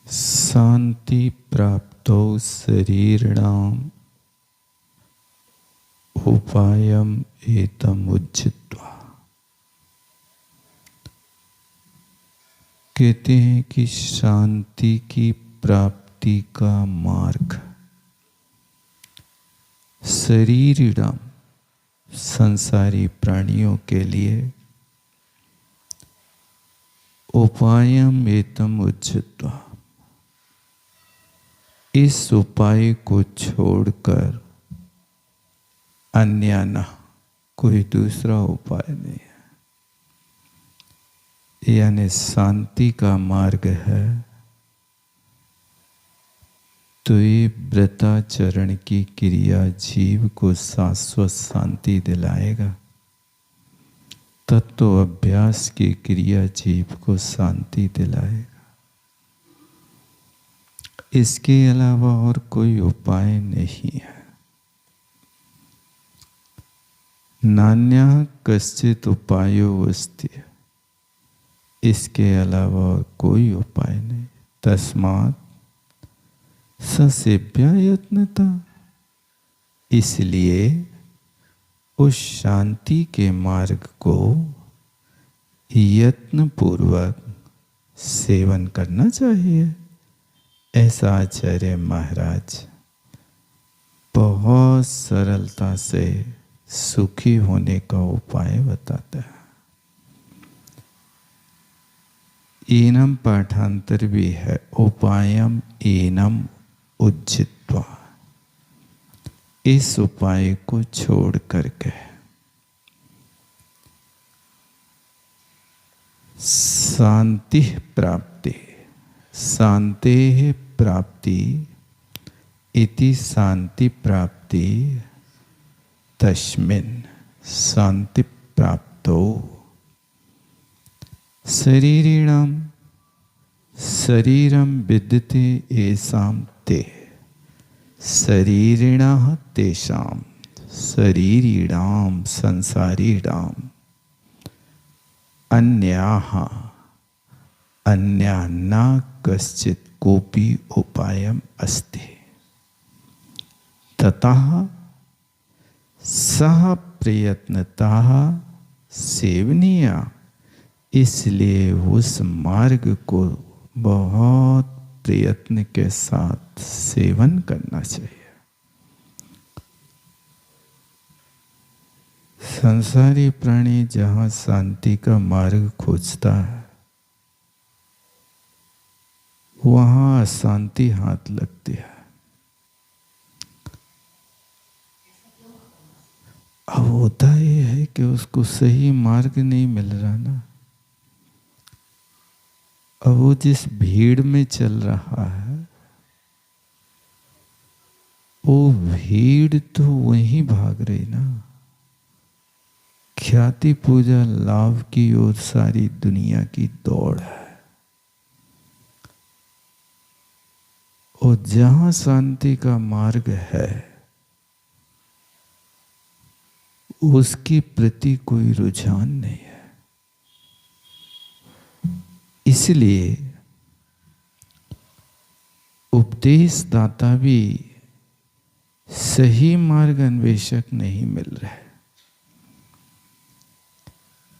शांति प्राप्तो शरीरिणाम उपायम एतम उज्जित्वा। कहते हैं कि शांति की प्राप्ति का मार्ग शरीरिणाम संसारी प्राणियों के लिए उपायम एतम उज्जित्वा, इस उपाय को छोड़कर अन्य न कोई दूसरा उपाय नहीं है। यानी शांति का मार्ग है तो ये व्रताचरण की क्रिया जीव को शाश्वत शांति दिलाएगा। तत्व अभ्यास की क्रिया जीव को शांति दिलाएगा। इसके अलावा और कोई उपाय नहीं है। नान्यः कश्चित् उपायो अस्ति, इसके अलावा और कोई उपाय नहीं। तस्मात् ससेव्या यत्नता, इसलिए उस शांति के मार्ग को यत्न पूर्वक सेवन करना चाहिए। ऐसा आचार्य महाराज बहुत सरलता से सुखी होने का उपाय बताता है। एनम पाठांतर भी है, उपायम एनम उज्जित्वा, इस उपाय को छोड़ करके शांति प्राप्ति, शांति प्राप्ति इति शांति प्राप्ति तस्मिन् शांति प्राप्तो शरीरिणाम शरीरम विद्यते येषां ते शरीरिणः तेषां शरीरिणाम संसारिणाम अन्याः अन्या न कश्चित् कोपि उपायम अस्ति ततः सह प्रयत्नतः सेवनीय, इसलिए उस मार्ग को बहुत प्रयत्न के साथ सेवन करना चाहिए। संसारी प्राणी जहाँ शांति का मार्ग खोजता है वहाँ अशांति हाथ लगती है। अब होता ये है कि उसको सही मार्ग नहीं मिल रहा ना। अब वो जिस भीड़ में चल रहा है वो भीड़ तो वहीं भाग रही ना। ख्याति पूजा लाभ की ओर सारी दुनिया की दौड़ है। और जहां शांति का मार्ग है उसके प्रति कोई रुझान नहीं है। इसलिए उपदेशदाता भी सही मार्ग अन्वेषक नहीं मिल रहे।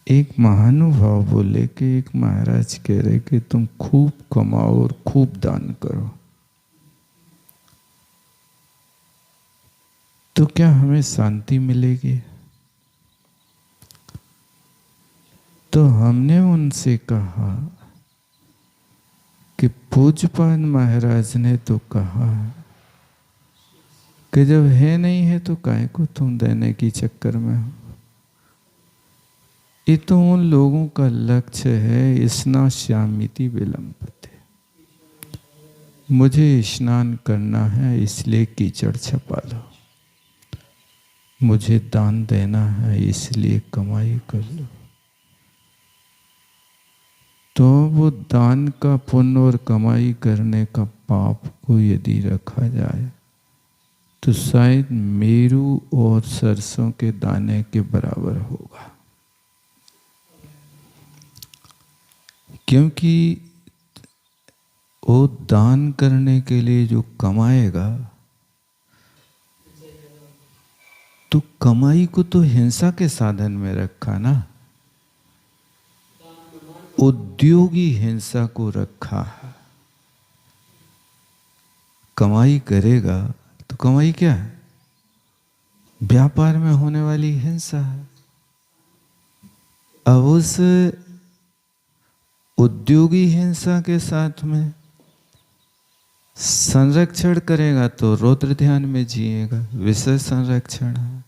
एक महानुभाव बोले कि एक महाराज कह रहे कि तुम खूब कमाओ और खूब दान करो तो क्या हमें शांति मिलेगी? तो हमने उनसे कहा कि पूज्यपाद महाराज ने तो कहा कि जब है नहीं है तो काहे को तुम देने की चक्कर में हो। ये तो उन लोगों का लक्ष्य है स्नास्यामीति विलंबते, मुझे स्नान करना है इसलिए कीचड़ छपा लो, मुझे दान देना है इसलिए कमाई कर लो। तो वो दान का पुण्य और कमाई करने का पाप को यदि रखा जाए तो शायद मेरू और सरसों के दाने के बराबर होगा। क्योंकि वो दान करने के लिए जो कमाएगा, तो कमाई को तो हिंसा के साधन में रखा ना, उद्योगी हिंसा को रखा। कमाई करेगा तो कमाई क्या है? व्यापार में होने वाली हिंसा है। अब उस उद्योगी हिंसा के साथ में संरक्षण करेगा तो रौद्र ध्यान में जिएगा, विषय संरक्षण है।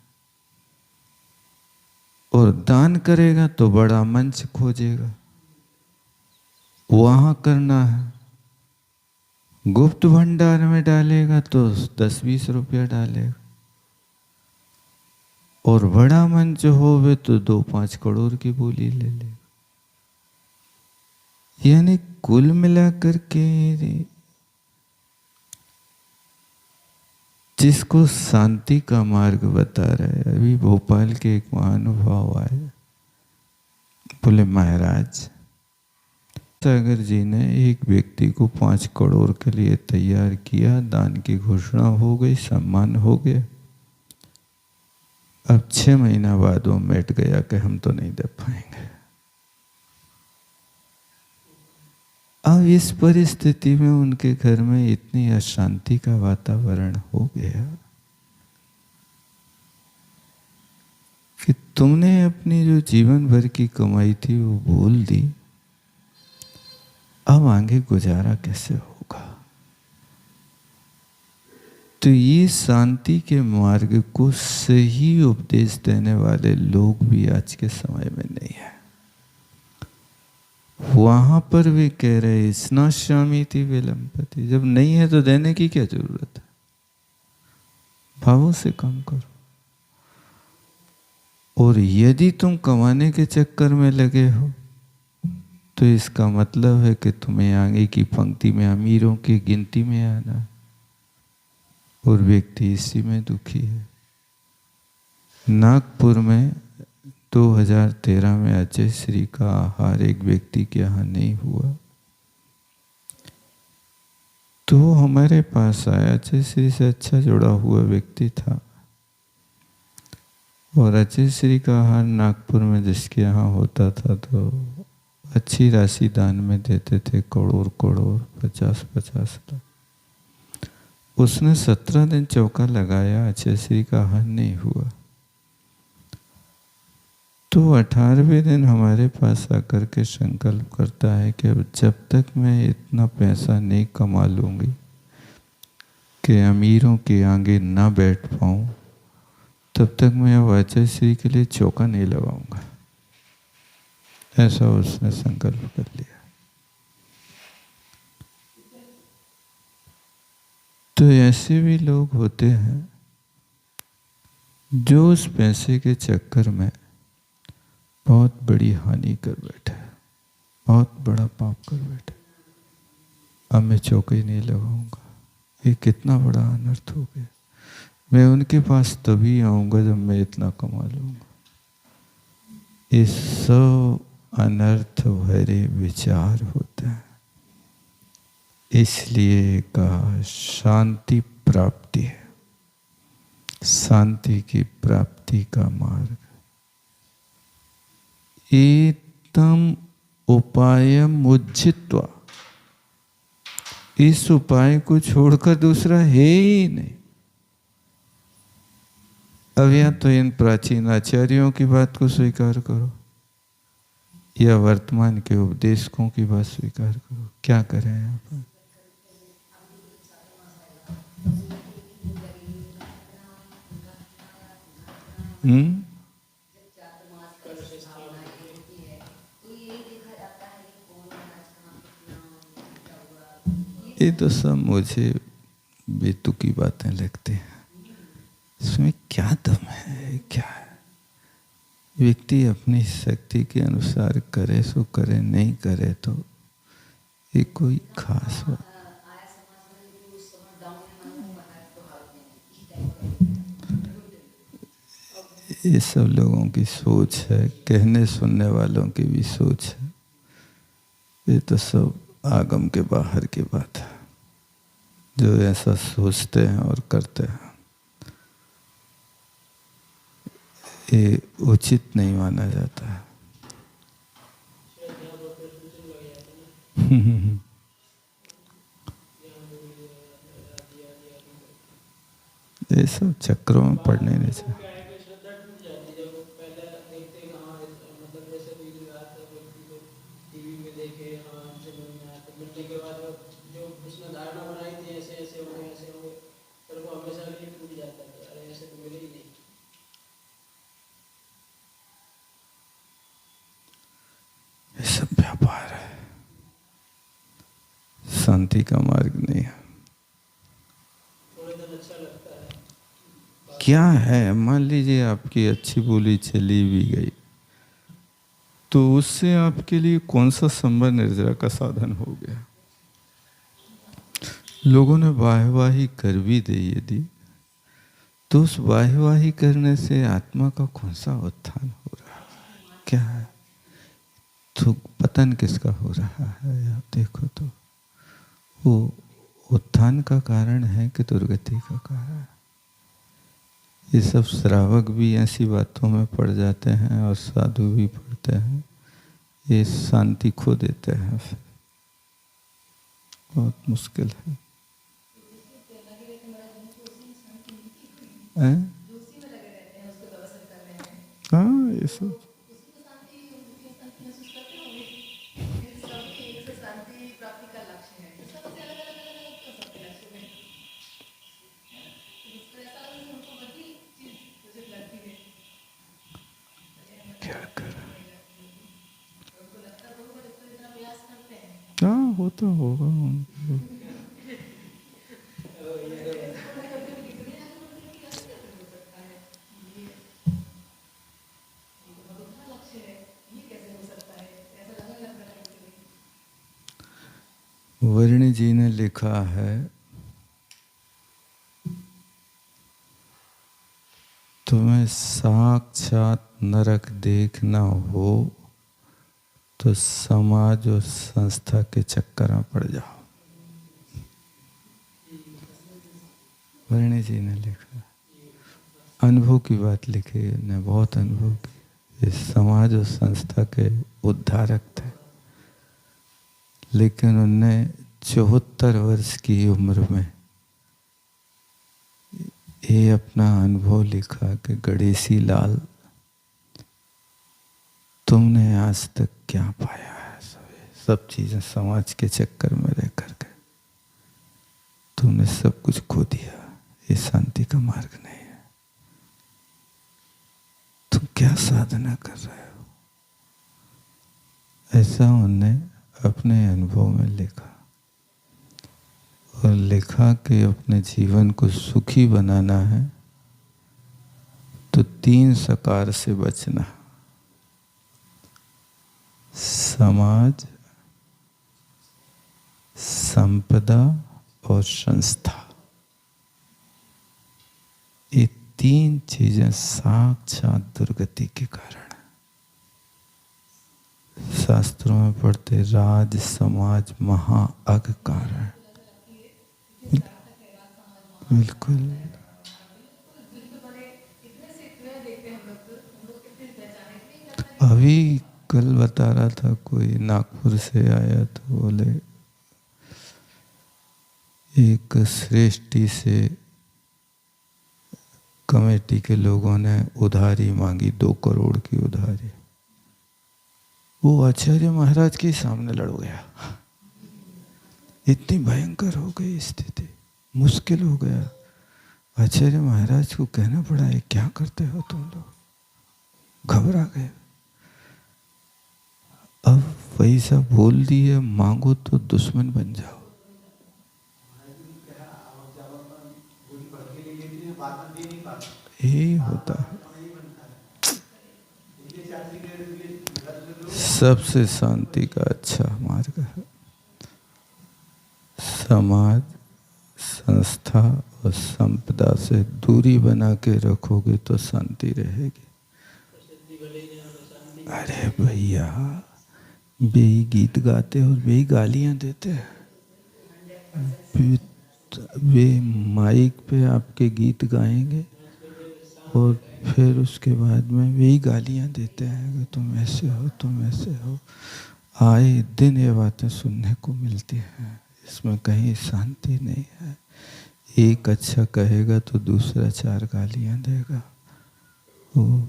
और दान करेगा तो बड़ा मंच खोजेगा, वहां करना है। गुप्त भंडार में डालेगा तो 10-20 रुपया डालेगा, और बड़ा मंच होवे तो 2-5 करोड़ की बोली ले ले। यानी कुल मिलाकर के जिसको शांति का मार्ग बता रहा है। अभी भोपाल के एक महानुभाव आए, बोले महाराज, सागर जी ने एक व्यक्ति को 5 करोड़ के लिए तैयार किया, दान की घोषणा हो गई, सम्मान हो गया। अब 6 महीना बाद वो मिट गया कि हम तो नहीं दे पाएंगे। अब इस परिस्थिति में उनके घर में इतनी अशांति का वातावरण हो गया कि तुमने अपनी जो जीवन भर की कमाई थी वो भूल दी, अब आगे गुजारा कैसे होगा? तो ये शांति के मार्ग को सही उपदेश देने वाले लोग भी आज के समय में नहीं है। वहां पर भी कह रहे स्नाश्यामी थी विलंबती, जब नहीं है तो देने की क्या जरूरत है, भावों से काम करो। और यदि तुम कमाने के चक्कर में लगे हो तो इसका मतलब है कि तुम्हें आगे की पंक्ति में अमीरों की गिनती में आना, और व्यक्ति इसी में दुखी है। नागपुर में 2013 में अजय श्री का आहार एक व्यक्ति के यहाँ नहीं हुआ, तो हमारे पास आया। अजय श्री से अच्छा जुड़ा हुआ व्यक्ति था, और अजय श्री का आहार नागपुर में जिसके यहाँ होता था तो अच्छी राशि दान में देते थे, करोड़ 50-50 लाख। उसने 17 दिन चौका लगाया, अजय श्री का आहार नहीं हुआ। तो 18वें दिन हमारे पास आकर के संकल्प करता है कि जब तक मैं इतना पैसा नहीं कमा लूंगी कि अमीरों के आगे ना बैठ पाऊं, तब तक मैं अब अजय श्री के लिए चौका नहीं लगाऊंगा। ऐसा उसने संकल्प कर लिया। तो ऐसे भी लोग होते हैं जो उस पैसे के चक्कर में बहुत बड़ी हानि कर बैठे, बहुत बड़ा पाप कर बैठे। अब मैं चौके नहीं लगाऊंगा, ये कितना बड़ा अनर्थ हो गया। मैं उनके पास तभी आऊंगा जब मैं इतना कमा लूंगा। ये सब अनर्थ भरे विचार होते हैं। इसलिए कहा शांति प्राप्ति है, शांति की प्राप्ति का मार्ग। एतम उपायम उज्जित्वा, इस उपाय को छोड़कर दूसरा है ही नहीं। अब या तो इन प्राचीन आचार्यों की बात को स्वीकार करो या वर्तमान के उपदेशकों की बात स्वीकार करो। क्या करें यहाँ पर? ये तो सब मुझे बेतुकी बातें लगती हैं। इसमें क्या दम है, क्या है? व्यक्ति अपनी शक्ति के अनुसार करे सो करे, नहीं करे तो ये कोई खास बात। ये सब लोगों की सोच है, कहने सुनने वालों की भी सोच है। ये तो सब आगम के बाहर की बात है। जो ऐसा सोचते हैं और करते हैं, ये उचित नहीं माना जाता है। ये सब चक्रों में पड़ने नहीं चाहिए। ये सब व्यापार है, शांति का मार्ग नहीं है। क्या है, मान लीजिए आपकी अच्छी बोली चली भी गई, तो उससे आपके लिए कौन सा संबर निर्जरा का साधन हो गया? लोगों ने वाहवाही कर भी दी यदि, तो उस वाहवाही करने से आत्मा का कौन सा उत्थान हो रहा है? क्या है? तो पतन किसका हो रहा है? आप देखो तो वो उत्थान का कारण है कि दुर्गति का कारण है। ये सब श्रावक भी ऐसी बातों में पड़ जाते हैं और साधु भी पढ़ते हैं, ये शांति खो देते हैं, फिर बहुत मुश्किल है। हाँ, ये सब क्या कर, हाँ होता होगा उनको। वर्णी जी ने लिखा है, तुम्हें साक्षात नरक देखना हो तो समाज और संस्था के चक्कर में पड़ जाओ। वर्णी जी ने लिखा, अनुभव की बात लिखी ने, बहुत अनुभव की। ये समाज और संस्था के उद्धारक थे, लेकिन उनने 74 वर्ष की उम्र में ये अपना अनुभव लिखा कि गणेशी लाल, तुमने आज तक क्या पाया है? सब चीजें समाज के चक्कर में रह करके तुमने सब कुछ खो दिया। ये शांति का मार्ग नहीं है। तुम क्या साधना कर रहे हो? ऐसा उनने अपने अनुभव में लिखा, और लिखा कि अपने जीवन को सुखी बनाना है तो 3 सकार से बचना: समाज, संपदा और संस्था। ये 3 चीजें साक्षात दुर्गति के कारण है। शास्त्रों में पढ़ते राज समाज महा अग कारण। बिल्कुल। अभी कल बता रहा था, कोई नागपुर से आया तो बोले एक श्रेष्ठी से कमेटी के लोगों ने उधारी मांगी, 2 करोड़ की उधारी। वो आचार्य महाराज के सामने लड़ गया। इतनी भयंकर हो गई स्थिति, मुश्किल हो गया। आचार्य महाराज को कहना पड़ा, है क्या करते हो तुम लोग? घबरा गए। अब पैसा बोल दिए, मांगो तो दुश्मन बन जाओ। यही होता है। सबसे शांति का अच्छा मार्ग है समाज, संस्था और संपदा से दूरी बना के रखोगे तो शांति रहेगी। अरे भैया, वे ही गीत गाते और वे ही गालियाँ देते हैं। वे माइक पे आपके गीत गाएंगे और फिर उसके बाद में वे ही गालियाँ देते हैं कि तुम ऐसे हो, तुम ऐसे हो। आए दिन ये बातें सुनने को मिलती हैं, इसमें कहीं शांति नहीं है। एक अच्छा कहेगा तो दूसरा चार गालियाँ देगा। वो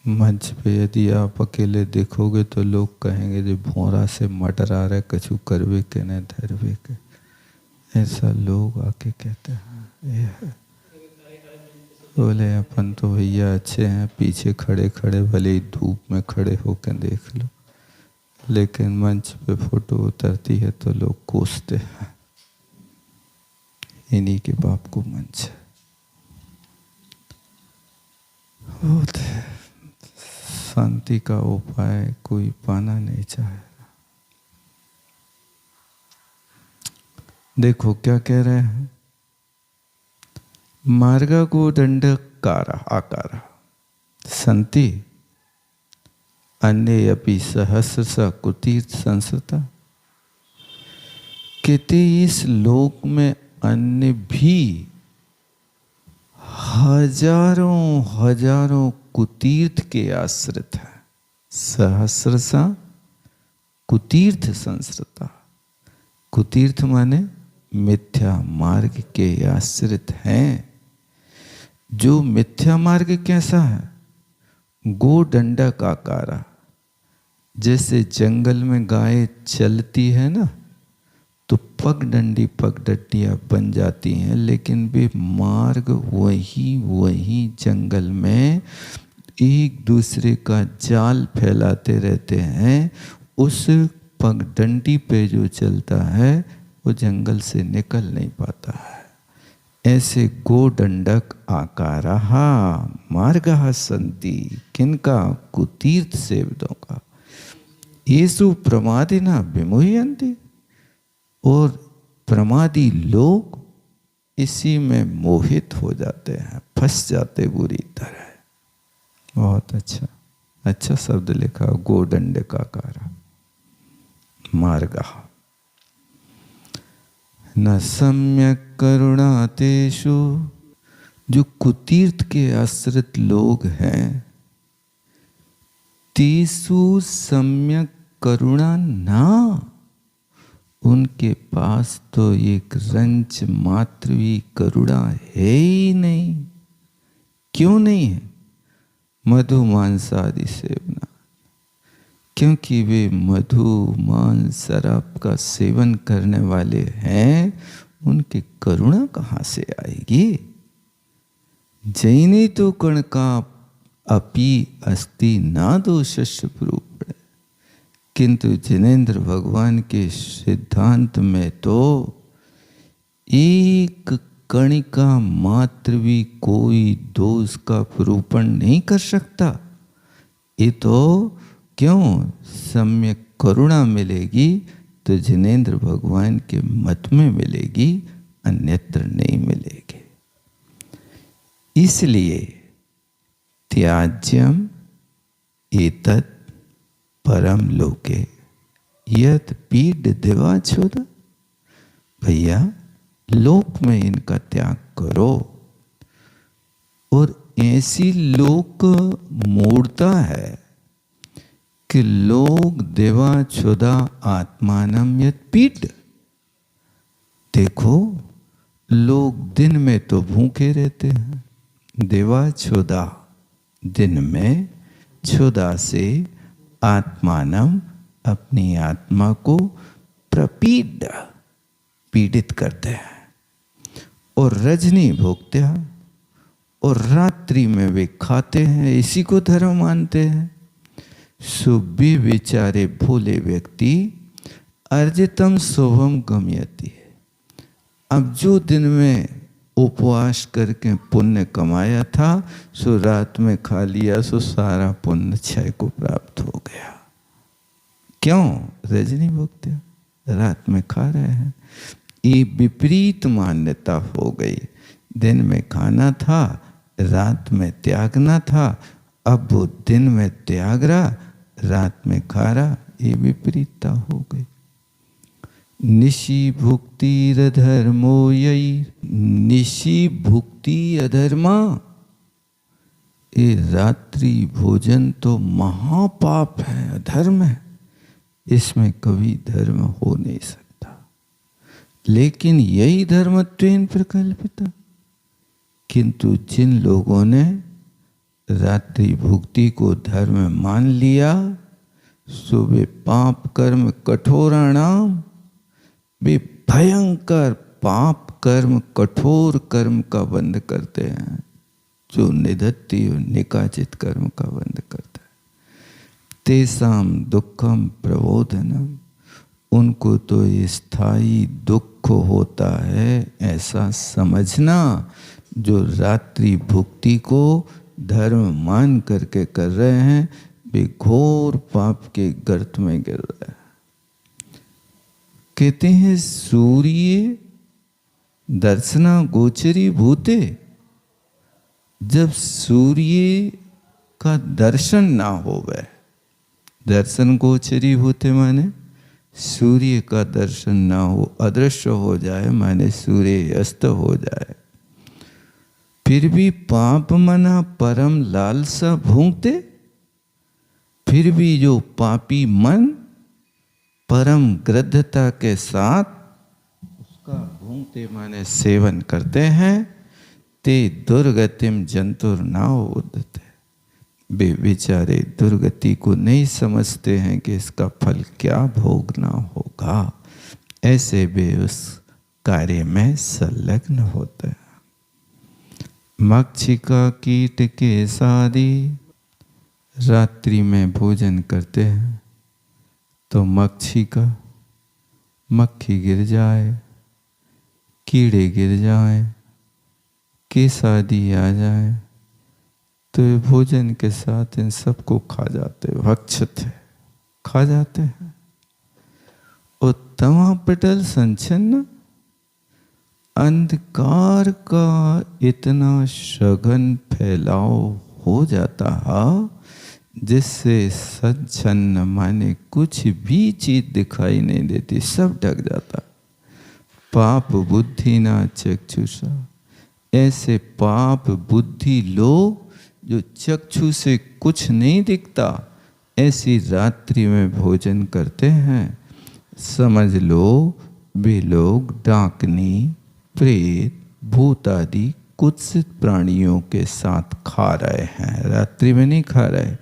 मंच पे यदि आप अकेले देखोगे तो लोग कहेंगे जो भौरा से मटर आ रहा है, कछु करवे के न धरवे के। ऐसा लोग आके कहते हैं। ये है बोले अपन तो भैया अच्छे हैं, पीछे खड़े खड़े भले ही धूप में खड़े होकर देख लो, लेकिन मंच पे फोटो उतरती है तो लोग कोसते हैं। इन्हीं के बाप को मंच है। शांति का उपाय कोई पाना नहीं चाहेगा। देखो क्या कह रहे हैं, मार्ग को दंडकारा आकारा संति अन्य अपि सहस्र कुतीर्थ संस्कृता। कहते इस लोक में अन्य भी हजारों हजारों कुतीर्थ के आश्रित है। सहस्रसा कुतीर्थ संस्कृता। कुतीर्थ माने मिथ्या मार्ग के आश्रित हैं। जो मिथ्या मार्ग कैसा है, गोदंडक आकारा। जैसे जंगल में गाय चलती है ना, तो पगडंडियां बन जाती हैं, लेकिन वे मार्ग वही जंगल में एक दूसरे का जाल फैलाते रहते हैं। उस पगडंडी पे जो चलता है वो जंगल से निकल नहीं पाता है। ऐसे गोदंडक आकाराः मार्गाः सन्ति। किनका? कुतीर्थ सेवकों का। येषु प्रमादिनः विमुह्यन्ति। और प्रमादी लोग इसी में मोहित हो जाते हैं, फंस जाते बुरी तरह। बहुत अच्छा शब्द लिखा, गोदंडक आकारा मार्गः। न सम्यक करुणातेषु। जो कुतीर्थ के आश्रित लोग हैं, तेषु सम्यक करुणा ना। उनके पास तो एक रंच मात्र भी करुणा है ही नहीं। क्यों नहीं है? मधु मांस आदि सेवना। क्योंकि वे मधु मांस शराब का सेवन करने वाले हैं। उनकी करुणा कहाँ से आएगी? जैनी तो कण का अपि अस्ति ना दोषस्य प्रूप। किंतु जिनेंद्र भगवान के सिद्धांत में तो एक कणिका मात्र भी कोई दोष का प्रूपण नहीं कर सकता। ये तो क्यों? सम्यक करुणा मिलेगी तो जिनेंद्र भगवान के मत में मिलेगी, अन्यत्र नहीं मिलेगी। इसलिए त्याज्यम एतत् परम लोके यत पीड दिवाच्छोद। भैया लोक में इनका त्याग करो। और ऐसी लोक मूर्ता है कि लोग देवाच्छोदा आत्मानम यत पीड। देखो लोग दिन में तो भूखे रहते हैं, देवाच्छोदा दिन में, क्षुधा से आत्मानम अपनी आत्मा को प्रपीड पीड़ित करते हैं। और रजनी भोगते हैं, और रात्रि में वे खाते हैं, इसी को धर्म मानते हैं। सुबह बेचारे भोले व्यक्ति अर्जितम शुभम गम्यति। अब जो दिन में उपवास करके पुण्य कमाया था, सो रात में खा लिया, सो सारा पुण्य क्षय को प्राप्त हो गया। क्यों? रजनी भोगते रात में खा रहे हैं। ये विपरीत मान्यता हो गई। दिन में खाना था, रात में त्यागना था। अब वो दिन में त्याग रहा, रात में खा रहा, ये विपरीतता हो गई। निशि भुक्ति अधर्मो यई, निशि भुक्ति अधर्मा, ये रात्रि भोजन तो महापाप है, अधर्म है, इसमें कभी धर्म हो नहीं सकता। लेकिन यही धर्मत्वेन प्रकल्पित, किंतु जिन लोगों ने रात्रि भुक्ति को धर्म मान लिया, सो वे पाप कर्म कठोराणाम, वे भयंकर पाप कर्म कठोर कर्म का बंध करते हैं, जो निधत्ति और निकाचित कर्म का बंध करता है। तेसाम दुखम प्रबोधनम, उनको तो स्थायी दुख होता है ऐसा समझना, जो रात्रि भुक्ति को धर्म मान करके कर रहे हैं, वे घोर पाप के गर्त में गिर रहे हैं। कहते हैं सूर्य दर्शना गोचरी भूते, जब सूर्य का दर्शन ना होवे, दर्शन गोचरी भूते माने सूर्य का दर्शन ना हो, अदृश्य हो जाए, माने सूर्य अस्त हो जाए, फिर भी पाप मना परम लालसा भूंगते, फिर भी जो पापी मन परम गृद्धता के साथ उसका भूंगते माने सेवन करते हैं, ते दुर्गतिम जंतुर ना उदते, वे बेचारे दुर्गति को नहीं समझते हैं कि इसका फल क्या भोगना होगा, ऐसे वे उस कार्य में संलग्न होते हैं। मक्षिका कीट के सादी, रात्रि में भोजन करते हैं तो मक्षिका, मक्खी गिर जाए, कीड़े गिर जाए, केसादी आ जाए, तो ये भोजन के साथ इन सबको खा जाते, भक्षते खा जाते हैं। उत्तमा पटल संचन्न, अंधकार का इतना सघन फैलाव हो जाता है, जिससे सच्छन्न माने कुछ भी चीज दिखाई नहीं देती, सब ढक जाता। पाप बुद्धि ना चक्षुषा, ऐसे पाप बुद्धि लोग जो चक्षु से कुछ नहीं दिखता, ऐसी रात्रि में भोजन करते हैं, समझ लो वे लोग डाकनी, प्रेत, भूत आदि कुत्सित प्राणियों के साथ खा रहे हैं, रात्रि में नहीं खा रहे,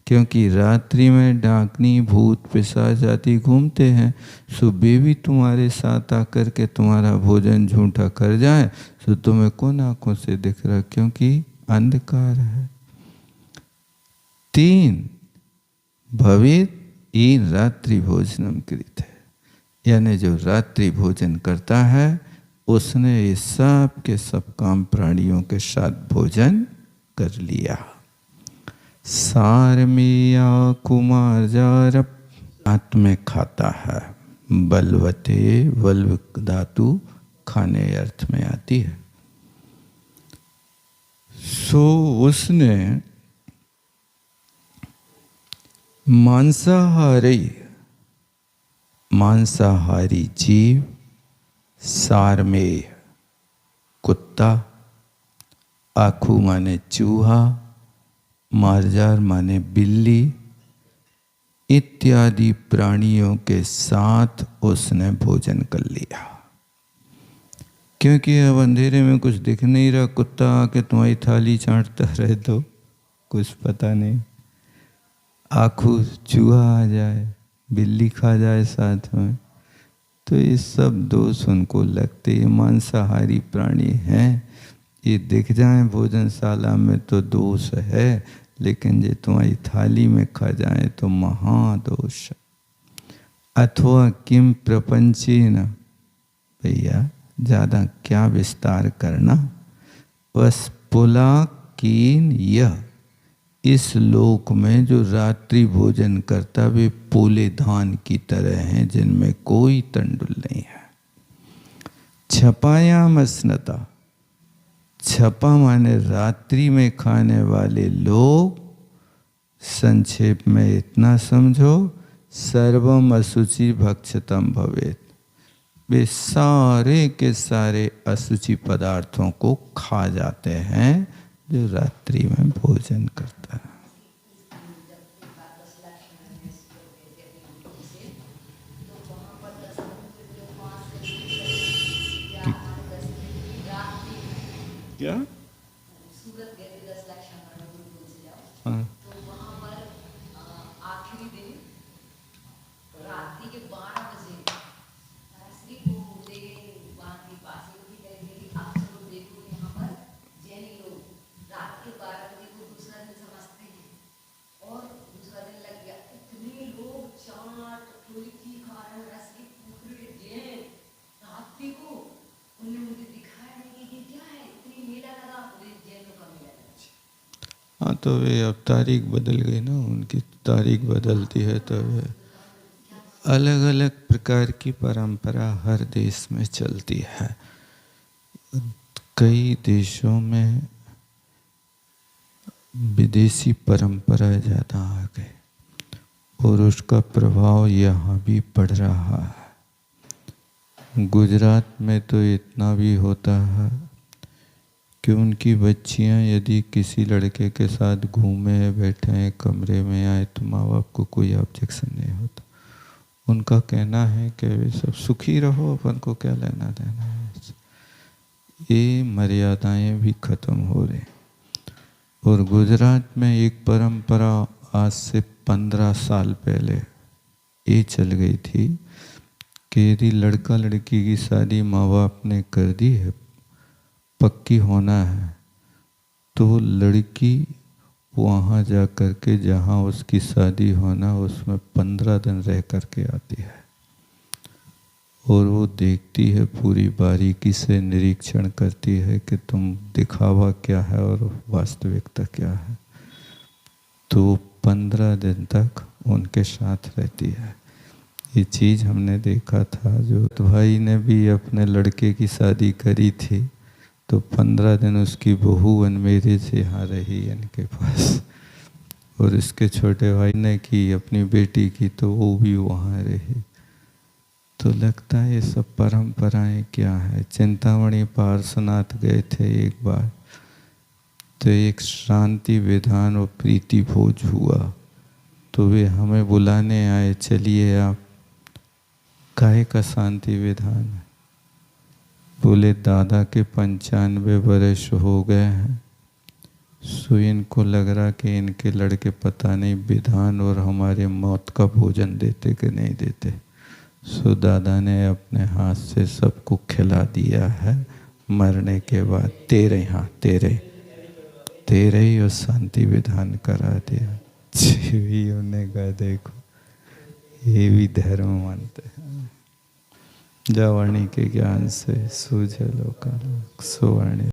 क्योंकि रात्रि में डाकनी, भूत, पिशाच आदि घूमते हैं, सो वे भी तुम्हारे साथ आकर के तुम्हारा भोजन झूठा कर जाए, तो तुम्हें कौन आंखों से दिख रहा, क्योंकि अंधकार है। 3 भवेत इन रात्रि भोजनम कृत है, यानी जो रात्रि भोजन करता है उसने ये सब के सब काम प्राणियों के साथ भोजन कर लिया। सार में या कुमार जारप, हाथ में खाता है, बलवते बल्व धातु खाने अर्थ में आती है। सो उसने मांसाहारी जीव, सारमेय कुत्ता, आखू माने चूहा, मारजार माने बिल्ली इत्यादि प्राणियों के साथ उसने भोजन कर लिया। क्योंकि अब अंधेरे में कुछ दिख नहीं रहा, कुत्ता आके तुम्हारी थाली चाटता रहे तो कुछ पता नहीं, आखू चूहा आ जाए, बिल्ली खा जाए साथ में, तो ये सब दोष उनको लगते। ये मांसाहारी प्राणी हैं, ये दिख जाए भोजनशाला में तो दोष है, लेकिन ये तुम्हारी थाली में खा जाए तो महादोष। अथवा किम प्रपंचेन, भैया ज़्यादा क्या विस्तार करना, बस पुलाकीन यह, इस लोक में जो रात्रि भोजन करता वे पोले धान की तरह हैं, जिनमें कोई तंडुल नहीं है। छपायाम स्नता, छपा माने रात्रि में खाने वाले लोग संक्षेप में इतना समझो, सर्वम अशुचि भक्षतम भवेत। वे सारे के सारे अशुचि पदार्थों को खा जाते हैं जो रात्रि में भोजन करता है। क्या? हाँ। हाँ तो वे अब तारीख बदल गई ना, उनकी तारीख बदलती है तो वे अलग अलग प्रकार की परंपरा हर देश में चलती है। कई देशों में विदेशी परंपरा ज़्यादा आ गई और उसका प्रभाव यहाँ भी पड़ रहा है। गुजरात में तो इतना भी होता है कि उनकी बच्चियां यदि किसी लड़के के साथ घूमे बैठे हैं कमरे में आए तो माँ बाप को कोई ऑब्जेक्शन नहीं होता। उनका कहना है कि वे सब सुखी रहो, अपन को क्या लेना देना है। ये मर्यादाएं भी खत्म हो रही। और गुजरात में एक परंपरा आज से 15 साल पहले ये चल गई थी कि यदि लड़का लड़की की शादी माँ बाप ने कर दी है, पक्की होना है, तो लड़की वहाँ जा कर के जहाँ उसकी शादी होना उसमें 15 दिन रह कर के आती है और वो देखती है, पूरी बारीकी से निरीक्षण करती है कि तुम दिखावा क्या है और वास्तविकता क्या है। तो 15 दिन तक उनके साथ रहती है। ये चीज़ हमने देखा था। जो भाई ने भी अपने लड़के की शादी करी थी तो 15 दिन उसकी बहू मेरे से यहाँ रही इनके पास, और इसके छोटे भाई ने की अपनी बेटी की तो वो भी वहाँ रही। तो लगता है ये सब परंपराएं क्या है। चिंतामणि पार्श्वनाथ गए थे एक बार, तो एक शांति विधान और प्रीति भोज हुआ, तो वे हमें बुलाने आए, चलिए आप। काहे का शांति विधान है? बोले दादा के 95 वर्ष हो गए हैं, सो इनको लग रहा कि इनके लड़के पता नहीं विधान और हमारे मौत का भोजन देते कि नहीं देते। सो दादा ने अपने हाथ से सबको खिला दिया है। मरने के बाद तेरे ही और शांति विधान करा दिया। भी उन्हें कहा देखो ये भी धर्म मानते हैं। जवाणी के ज्ञान से सूझे लोका सुवाणी।